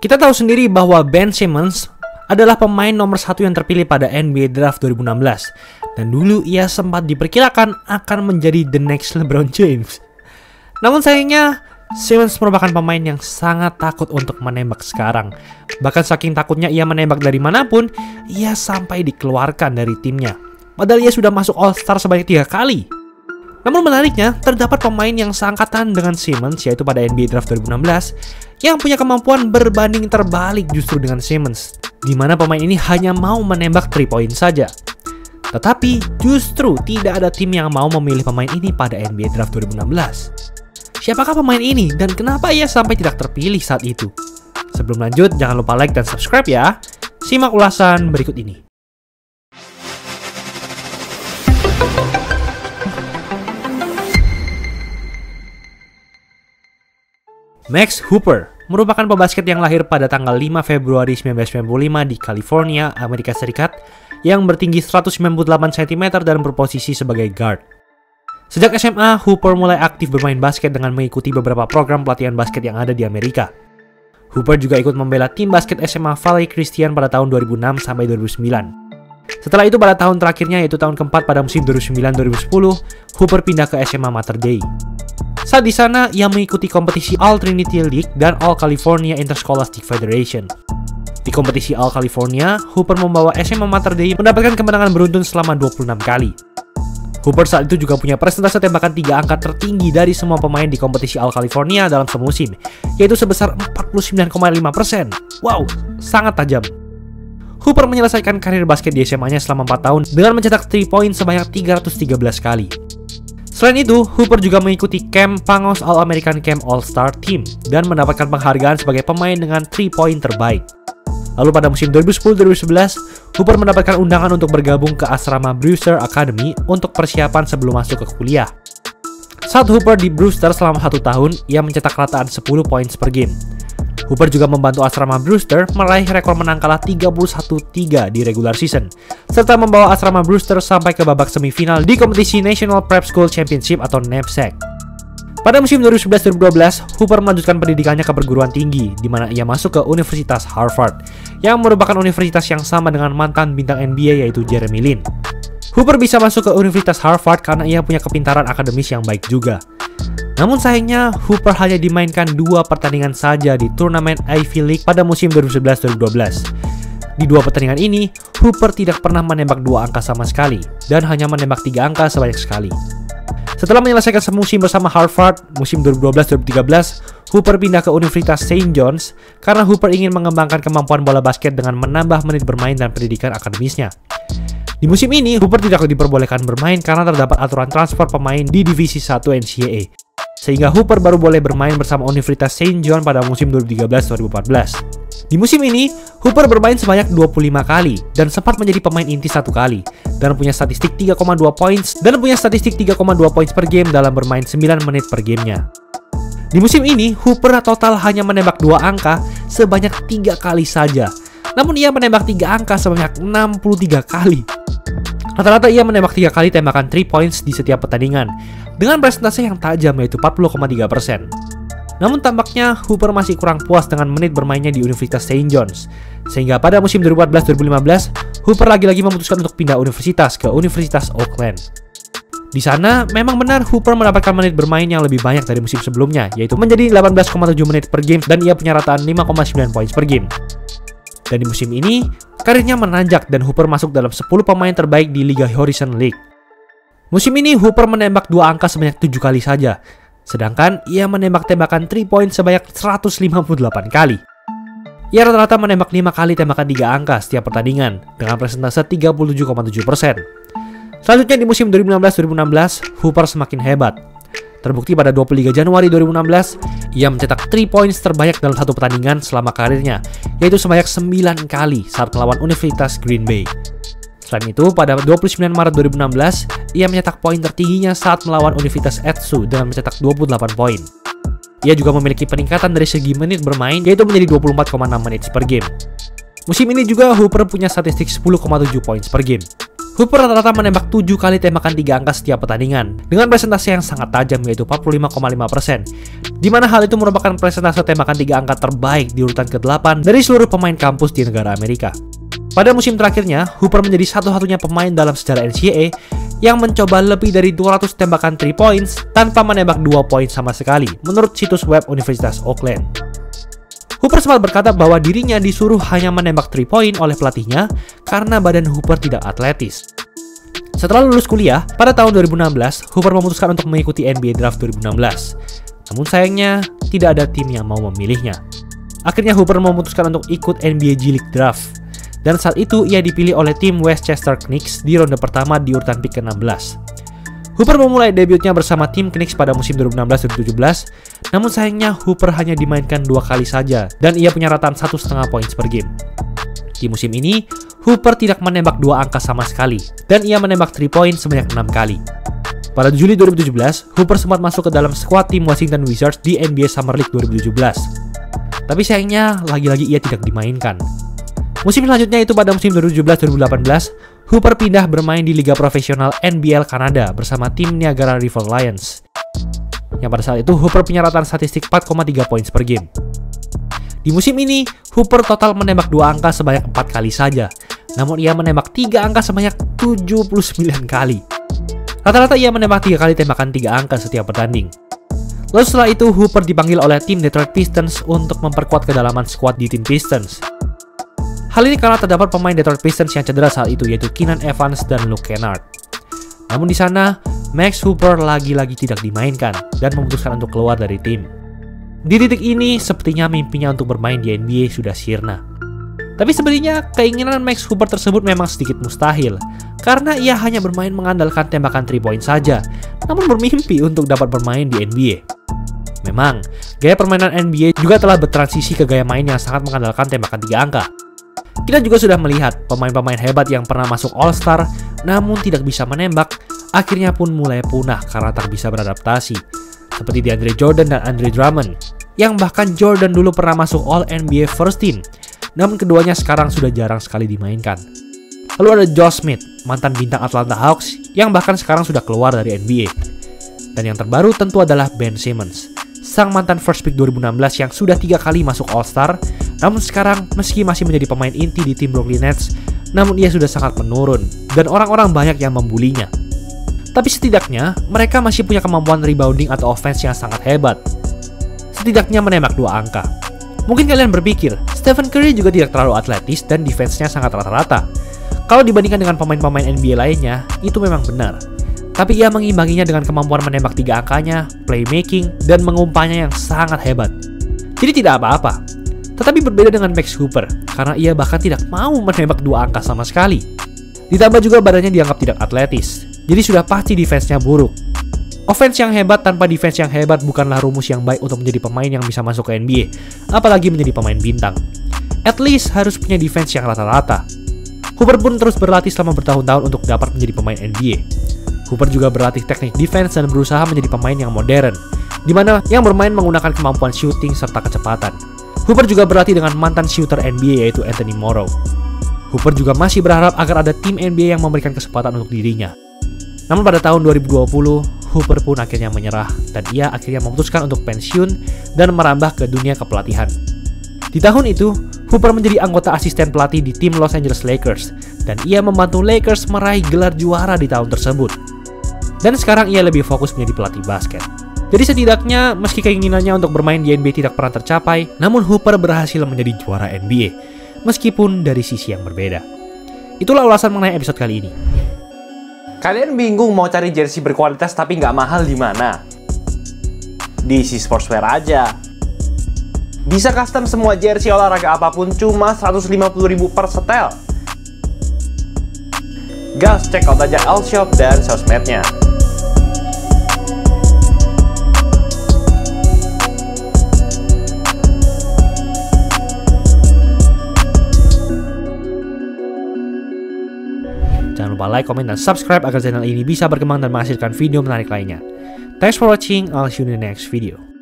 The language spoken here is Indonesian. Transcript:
Kita tahu sendiri bahwa Ben Simmons adalah pemain nomor 1 yang terpilih pada NBA Draft 2016. Dan dulu ia sempat diperkirakan akan menjadi the next LeBron James. Namun sayangnya, Simmons merupakan pemain yang sangat takut untuk menembak sekarang. Bahkan saking takutnya ia menembak dari manapun, ia sampai dikeluarkan dari timnya. Padahal ia sudah masuk All-Star sebanyak 3 kali. Namun menariknya, terdapat pemain yang seangkatan dengan Simmons, yaitu pada NBA Draft 2016, yang punya kemampuan berbanding terbalik justru dengan Simmons, di mana pemain ini hanya mau menembak 3 point saja. Tetapi justru tidak ada tim yang mau memilih pemain ini pada NBA Draft 2016. Siapakah pemain ini dan kenapa ia sampai tidak terpilih saat itu? Sebelum lanjut, jangan lupa like dan subscribe ya. Simak ulasan berikut ini. Max Hooper merupakan pebasket yang lahir pada tanggal 5 Februari 1995 di California, Amerika Serikat, yang bertinggi 198 cm dan berposisi sebagai guard. Sejak SMA, Hooper mulai aktif bermain basket dengan mengikuti beberapa program pelatihan basket yang ada di Amerika. Hooper juga ikut membela tim basket SMA Valley Christian pada tahun 2006 sampai 2009. Setelah itu pada tahun terakhirnya, yaitu tahun keempat pada musim 2009-2010, Hooper pindah ke SMA Mater Dei. Saat di sana, ia mengikuti kompetisi All Trinity League dan All California Interscholastic Federation. Di kompetisi All California, Hooper membawa SMA Mater Dei mendapatkan kemenangan beruntun selama 26 kali. Hooper saat itu juga punya persentase tembakan 3 angka tertinggi dari semua pemain di kompetisi All California dalam semusim, yaitu sebesar 49,5%. Wow, sangat tajam. Hooper menyelesaikan karir basket di SMA-nya selama 4 tahun dengan mencetak 3 point sebanyak 313 kali. Selain itu, Hooper juga mengikuti camp Pangos All-American Camp All-Star Team dan mendapatkan penghargaan sebagai pemain dengan 3 point terbaik. Lalu pada musim 2010-2011, Hooper mendapatkan undangan untuk bergabung ke asrama Brewster Academy untuk persiapan sebelum masuk ke kuliah. Saat Hooper di Brewster selama 1 tahun, ia mencetak rataan 10 points per game. Hooper juga membantu asrama Brewster meraih rekor menang kalah 31-3 di regular season, serta membawa asrama Brewster sampai ke babak semifinal di kompetisi National Prep School Championship atau NAPSAC. Pada musim 2011-2012, Hooper melanjutkan pendidikannya ke perguruan tinggi, di mana ia masuk ke Universitas Harvard, yang merupakan universitas yang sama dengan mantan bintang NBA yaitu Jeremy Lin. Hooper bisa masuk ke Universitas Harvard karena ia punya kepintaran akademis yang baik juga. Namun sayangnya, Hooper hanya dimainkan 2 pertandingan saja di turnamen Ivy League pada musim 2011-2012. Di 2 pertandingan ini, Hooper tidak pernah menembak 2 angka sama sekali, dan hanya menembak 3 angka sebanyak sekali. Setelah menyelesaikan semusim bersama Harvard, musim 2012-2013, Hooper pindah ke Universitas St. John's karena Hooper ingin mengembangkan kemampuan bola basket dengan menambah menit bermain dan pendidikan akademisnya. Di musim ini, Hooper tidak diperbolehkan bermain karena terdapat aturan transfer pemain di Divisi 1 NCAA. Sehingga Hooper baru boleh bermain bersama Universitas St. John pada musim 2013-2014. Di musim ini, Hooper bermain sebanyak 25 kali dan sempat menjadi pemain inti 1 kali dan punya statistik 3,2 points per game dalam bermain 9 menit per gamenya. Di musim ini, Hooper total hanya menembak 2 angka sebanyak 3 kali saja. Namun ia menembak 3 angka sebanyak 63 kali. Rata-rata ia menembak 3 kali tembakan 3 points di setiap pertandingan, dengan presentase yang tajam yaitu 40,3%. Namun tampaknya Hooper masih kurang puas dengan menit bermainnya di Universitas St. John's, sehingga pada musim 2014-2015, Hooper lagi-lagi memutuskan untuk pindah universitas ke Universitas Oakland. Di sana, memang benar Hooper mendapatkan menit bermain yang lebih banyak dari musim sebelumnya, yaitu menjadi 18,7 menit per game dan ia punya rataan 5,9 points per game. Dan di musim ini, karirnya menanjak dan Hooper masuk dalam 10 pemain terbaik di Liga Horizon League. Musim ini Hooper menembak 2 angka sebanyak 7 kali saja, sedangkan ia menembak tembakan 3 point sebanyak 158 kali. Ia rata-rata menembak 5 kali tembakan 3 angka setiap pertandingan dengan presentase 37,7%. Selanjutnya di musim 2015-2016, Hooper semakin hebat. Terbukti pada 23 Januari 2016, ia mencetak 3 points terbanyak dalam 1 pertandingan selama karirnya, yaitu sebanyak 9 kali saat melawan Universitas Green Bay. Selain itu, pada 29 Maret 2016, ia mencetak poin tertingginya saat melawan Universitas Etsu dengan mencetak 28 poin. Ia juga memiliki peningkatan dari segi menit bermain, yaitu menjadi 24,6 menit per game. Musim ini juga Hooper punya statistik 10,7 points per game. Hooper rata-rata menembak 7 kali tembakan 3 angka setiap pertandingan, dengan presentasi yang sangat tajam yaitu 45,5%, di mana hal itu merupakan presentase tembakan 3 angka terbaik di urutan ke-8 dari seluruh pemain kampus di negara Amerika. Pada musim terakhirnya, Hooper menjadi satu-satunya pemain dalam sejarah NCAA yang mencoba lebih dari 200 tembakan 3 points tanpa menembak 2 poin sama sekali, menurut situs web Universitas Oakland. Hooper sempat berkata bahwa dirinya disuruh hanya menembak 3 point oleh pelatihnya karena badan Hooper tidak atletis. Setelah lulus kuliah, pada tahun 2016, Hooper memutuskan untuk mengikuti NBA Draft 2016. Namun sayangnya, tidak ada tim yang mau memilihnya. Akhirnya Hooper memutuskan untuk ikut NBA G League Draft. Dan saat itu ia dipilih oleh tim Westchester Knicks di ronde pertama di urutan pick ke-16. Hooper memulai debutnya bersama tim Knicks pada musim 2016-2017, namun sayangnya Hooper hanya dimainkan 2 kali saja dan ia punya rataan 1,5 poin per game. Di musim ini, Hooper tidak menembak 2 angka sama sekali dan ia menembak 3 point sebanyak 6 kali. Pada Juli 2017, Hooper sempat masuk ke dalam skuad tim Washington Wizards di NBA Summer League 2017. Tapi sayangnya, lagi-lagi ia tidak dimainkan. Musim selanjutnya itu pada musim 2017-2018, Hooper pindah bermain di Liga Profesional NBL Kanada bersama tim Niagara River Lions. Yang pada saat itu Hooper punya rataan statistik 4,3 poin per game. Di musim ini, Hooper total menembak 2 angka sebanyak 4 kali saja, namun ia menembak 3 angka sebanyak 79 kali. Rata-rata ia menembak 3 kali tembakan 3 angka setiap pertanding. Lalu setelah itu, Hooper dipanggil oleh tim Detroit Pistons untuk memperkuat kedalaman skuad di tim Pistons. Hal ini karena terdapat pemain Detroit Pistons yang cedera saat itu, yaitu Keenan Evans dan Luke Kennard. Namun di sana, Max Hooper lagi-lagi tidak dimainkan dan memutuskan untuk keluar dari tim. Di titik ini, sepertinya mimpinya untuk bermain di NBA sudah sirna. Tapi sebenarnya keinginan Max Hooper tersebut memang sedikit mustahil, karena ia hanya bermain mengandalkan tembakan 3 point saja, namun bermimpi untuk dapat bermain di NBA. Memang, gaya permainan NBA juga telah bertransisi ke gaya main yang sangat mengandalkan tembakan 3 angka. Kita juga sudah melihat pemain-pemain hebat yang pernah masuk All-Star namun tidak bisa menembak, akhirnya pun mulai punah karena tak bisa beradaptasi. Seperti DeAndre Jordan dan Andre Drummond, yang bahkan Jordan dulu pernah masuk All-NBA First Team, namun keduanya sekarang sudah jarang sekali dimainkan. Lalu ada Josh Smith, mantan bintang Atlanta Hawks, yang bahkan sekarang sudah keluar dari NBA. Dan yang terbaru tentu adalah Ben Simmons, sang mantan first pick 2016 yang sudah 3 kali masuk All-Star, namun sekarang meski masih menjadi pemain inti di tim Brooklyn Nets, namun ia sudah sangat menurun dan orang-orang banyak yang membulinya. Tapi setidaknya mereka masih punya kemampuan rebounding atau offense yang sangat hebat. Setidaknya menembak 2 angka. Mungkin kalian berpikir, Stephen Curry juga tidak terlalu atletis dan defense-nya sangat rata-rata. Kalau dibandingkan dengan pemain-pemain NBA lainnya, itu memang benar. Tapi ia mengimbanginya dengan kemampuan menembak 3 angkanya, playmaking, dan mengumpannya yang sangat hebat. Jadi tidak apa-apa. Tetapi berbeda dengan Max Hooper, karena ia bahkan tidak mau menembak 2 angka sama sekali. Ditambah juga badannya dianggap tidak atletis, jadi sudah pasti defense-nya buruk. Offense yang hebat tanpa defense yang hebat bukanlah rumus yang baik untuk menjadi pemain yang bisa masuk ke NBA, apalagi menjadi pemain bintang. At least harus punya defense yang rata-rata. Hooper pun terus berlatih selama bertahun-tahun untuk dapat menjadi pemain NBA. Hooper juga berlatih teknik defense dan berusaha menjadi pemain yang modern, di mana yang bermain menggunakan kemampuan shooting serta kecepatan. Hooper juga berlatih dengan mantan shooter NBA yaitu Anthony Morrow. Hooper juga masih berharap agar ada tim NBA yang memberikan kesempatan untuk dirinya. Namun pada tahun 2020, Hooper pun akhirnya menyerah dan ia akhirnya memutuskan untuk pensiun dan merambah ke dunia kepelatihan. Di tahun itu, Hooper menjadi anggota asisten pelatih di tim Los Angeles Lakers dan ia membantu Lakers meraih gelar juara di tahun tersebut. Dan sekarang ia lebih fokus menjadi pelatih basket. Jadi setidaknya meski keinginannya untuk bermain di NBA tidak pernah tercapai, namun Hooper berhasil menjadi juara NBA, meskipun dari sisi yang berbeda. Itulah ulasan mengenai episode kali ini. Kalian bingung mau cari jersey berkualitas tapi nggak mahal di mana? Di DC Sportswear aja. Bisa custom semua jersey olahraga apapun cuma 150.000 per setel. Gas, check out aja L-Shop dan sosmednya. Jangan lupa like, comment, dan subscribe agar channel ini bisa berkembang dan menghasilkan video menarik lainnya. Thanks for watching, I'll see you in the next video.